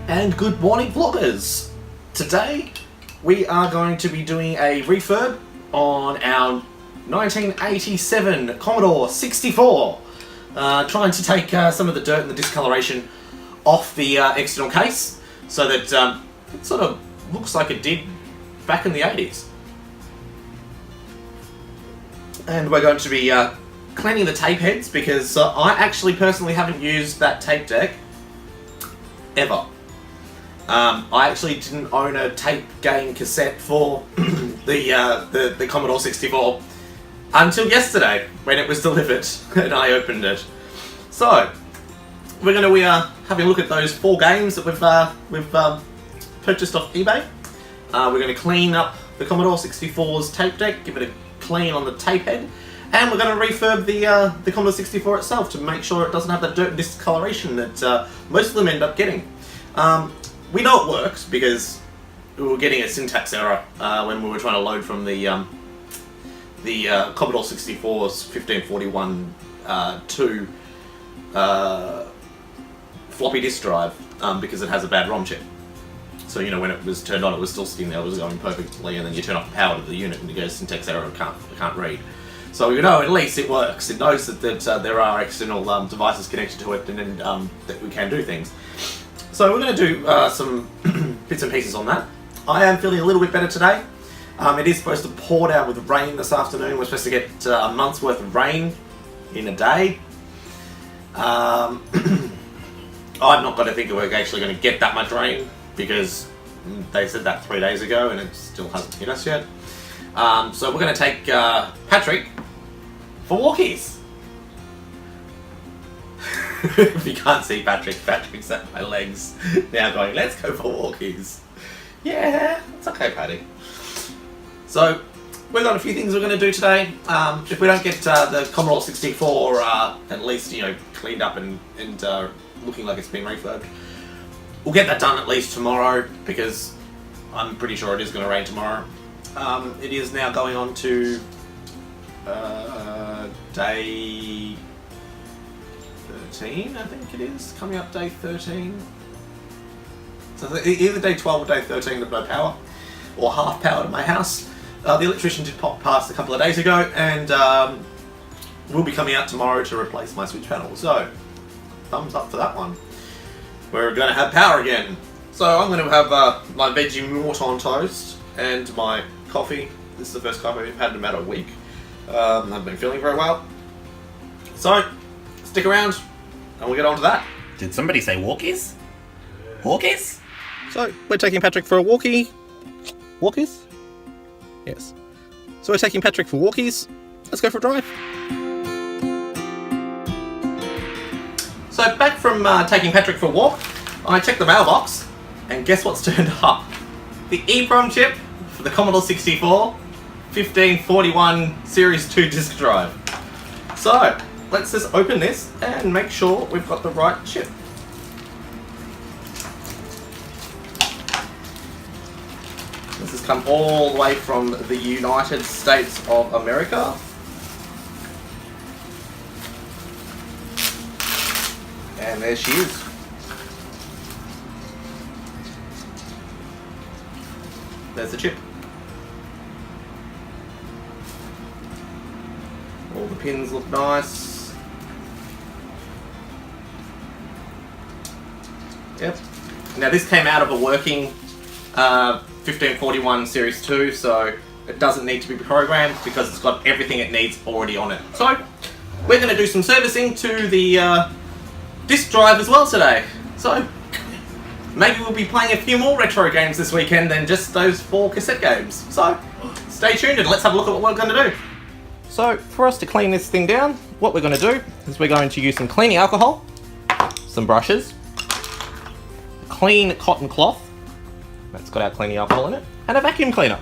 And good morning, vloggers! Today we are going to be doing a refurb on our 1987 Commodore 64. Trying to take some of the dirt and the discoloration off the external case so that it sort of looks like it did back in the 80s. And we're going to be cleaning the tape heads because I actually personally haven't used that tape deck ever. I actually didn't own a tape game cassette for the Commodore 64 until yesterday when it was delivered and I opened it. So we're going to be having a look at those 4 games that we've purchased off eBay. We're going to clean up the Commodore 64's tape deck, give it a clean on the tape head, and we're going to refurb the Commodore 64 itself to make sure it doesn't have that dirt and discoloration that most of them end up getting. We know it works because we were getting a syntax error when we were trying to load from the Commodore 64's 1541 to floppy disk drive because it has a bad ROM chip. So, you know, when it was turned on, it was still sitting there, it was going perfectly, and then you turn off the power to the unit and you go syntax error and can't read. So, you know, at least it works. It knows that there are external devices connected to it and that we can do things. So we're going to do some bits and pieces on that. I am feeling a little bit better today. It is supposed to pour down with rain this afternoon. We're supposed to get a month's worth of rain in a day. I'm not going to think we're actually going to get that much rain because they said that 3 days ago and it still hasn't hit us yet. So we're going to take Patrick for walkies. If you can't see Patrick's at my legs now going, let's go for walkies. Yeah, it's okay, Paddy. So, we've got a few things we're going to do today. If we don't get the Commodore 64 at least, you know, cleaned up and looking like it's been refurbed, we'll get that done at least tomorrow because I'm pretty sure it is going to rain tomorrow. It is now going on to day 13, I think it is, coming up day 13. So either day 12 or day 13 with no power, or half power at my house. The electrician did pop past a couple of days ago and will be coming out tomorrow to replace my switch panel. So, thumbs up for that one. We're going to have power again. So I'm going to have my veggie Morton toast and my coffee. This is the first coffee we've had in about a week. I haven't been feeling very well. So, stick around and we'll get on to that. Did somebody say walkies? Walkies? So, we're taking Patrick for a walkie. Walkies? Yes. So we're taking Patrick for walkies. Let's go for a drive. So back from taking Patrick for a walk, I checked the mailbox, and guess what's turned up? The EEPROM chip for the Commodore 64 1541 Series 2 disk drive. So, let's just open this and make sure we've got the right chip. This has come all the way from the United States of America. And there she is. There's the chip. All the pins look nice. Yep. Now this came out of a working 1541 Series 2, so it doesn't need to be programmed because it's got everything it needs already on it. So we're going to do some servicing to the disk drive as well today. So maybe we'll be playing a few more retro games this weekend than just those 4 cassette games. So stay tuned and let's have a look at what we're going to do. So for us to clean this thing down, what we're going to do is we're going to use some cleaning alcohol, some brushes, clean cotton cloth, that's got our cleaning alcohol in it, and a vacuum cleaner.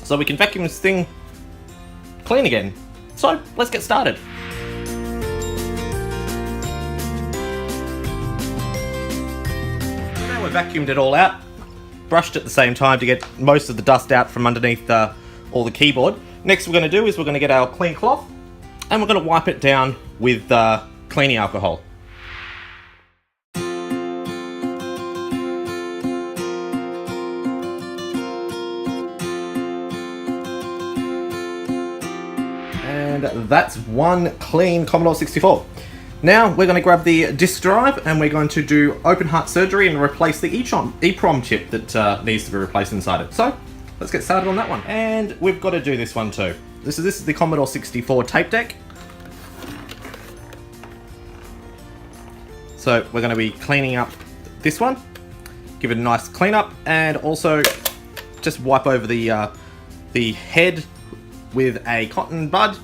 So we can vacuum this thing clean again. So let's get started. Now we've vacuumed it all out, brushed at the same time to get most of the dust out from underneath all the keyboard. Next we're going to do is we're going to get our clean cloth and we're going to wipe it down with cleaning alcohol. And that's one clean Commodore 64. Now we're going to grab the disk drive and we're going to do open heart surgery and replace the EEPROM chip that needs to be replaced inside it. So let's get started on that one. And we've got to do this one too. This is the Commodore 64 tape deck. So we're going to be cleaning up this one, give it a nice clean up, and also just wipe over the head with a cotton bud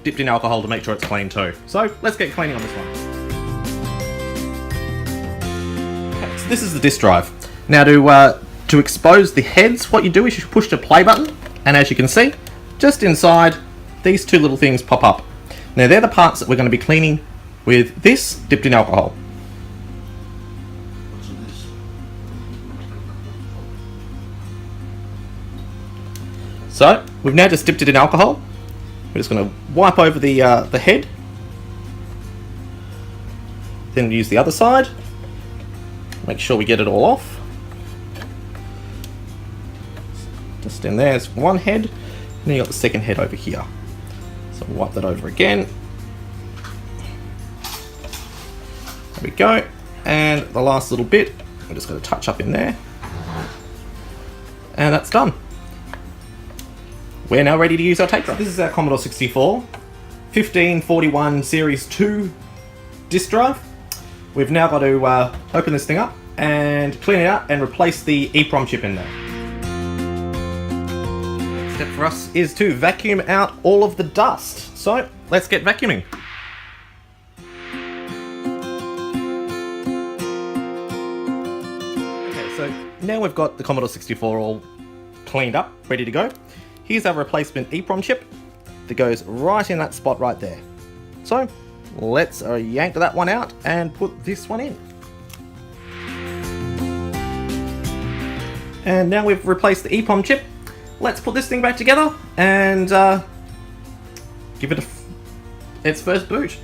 dipped in alcohol to make sure it's clean too. So let's get cleaning on this one. Okay, so this is the disk drive. Now to expose the heads, what you do is you push the play button, and as you can see, just inside, these two little things pop up. Now they're the parts that we're going to be cleaning with this dipped in alcohol. So we've now just dipped it in alcohol. We're just going to wipe over the head. Then use the other side. Make sure we get it all off. Just in there's one head. And then you got the second head over here. So we'll wipe that over again. There we go. And the last little bit, we're just going to touch up in there. And that's done. We're now ready to use our tape drive. This is our Commodore 64 1541 Series 2 disk drive. We've now got to open this thing up and clean it out and replace the EEPROM chip in there. Next step for us is to vacuum out all of the dust. So let's get vacuuming. Okay, so now we've got the Commodore 64 all cleaned up, ready to go. Here's our replacement EEPROM chip that goes right in that spot right there. So let's yank that one out and put this one in. And now we've replaced the EEPROM chip. Let's put this thing back together and give it its first boot.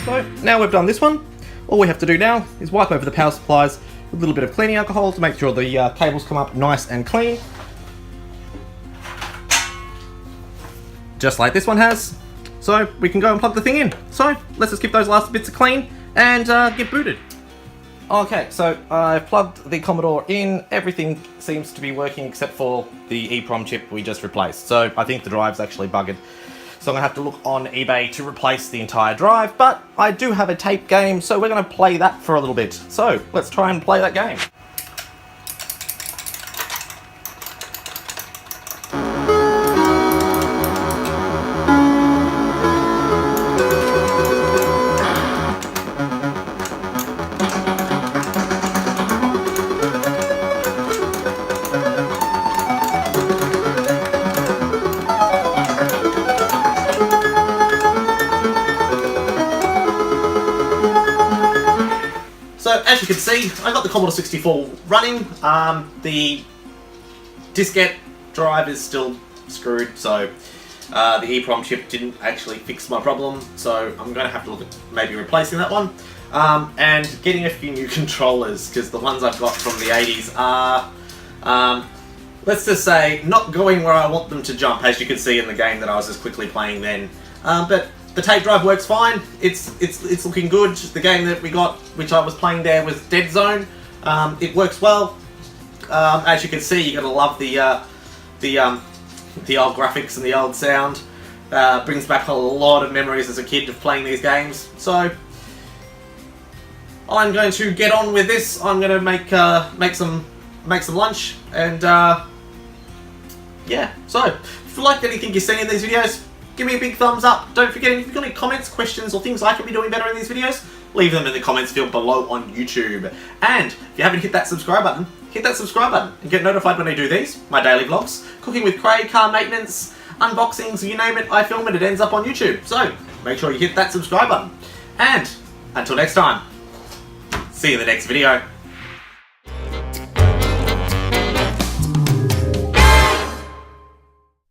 So now we've done this one. All we have to do now is wipe over the power supplies with a little bit of cleaning alcohol to make sure the cables come up nice and clean. Just like this one has. So we can go and plug the thing in. So let's just give those last bits a clean and get booted. Okay, so I've plugged the Commodore in. Everything seems to be working except for the EEPROM chip we just replaced. So I think the drive's actually buggered. So I'm going to have to look on eBay to replace the entire drive, but I do have a tape game, so we're going to play that for a little bit. So let's try and play that game. So as you can see, I got the Commodore 64 running. The diskette drive is still screwed, so the EEPROM chip didn't actually fix my problem. So I'm going to have to look at maybe replacing that one and getting a few new controllers, because the ones I've got from the 80s are, let's just say, not going where I want them to jump, as you can see in the game that I was just quickly playing then. But the tape drive works fine. It's looking good. The game that we got, which I was playing there, was Dead Zone. It works well. As you can see, you're gonna love the old graphics and the old sound. Brings back a lot of memories as a kid of playing these games. So I'm going to get on with this. I'm going to make some lunch, and yeah. So if you liked anything you see in these videos, give me a big thumbs up. Don't forget, if you've got any comments, questions, or things I can be doing better in these videos, leave them in the comments field below on YouTube. And if you haven't hit that subscribe button, hit that subscribe button and get notified when I do these, my daily vlogs, cooking with Craig, car maintenance, unboxings, you name it, I film it, it ends up on YouTube. So make sure you hit that subscribe button. And until next time, see you in the next video.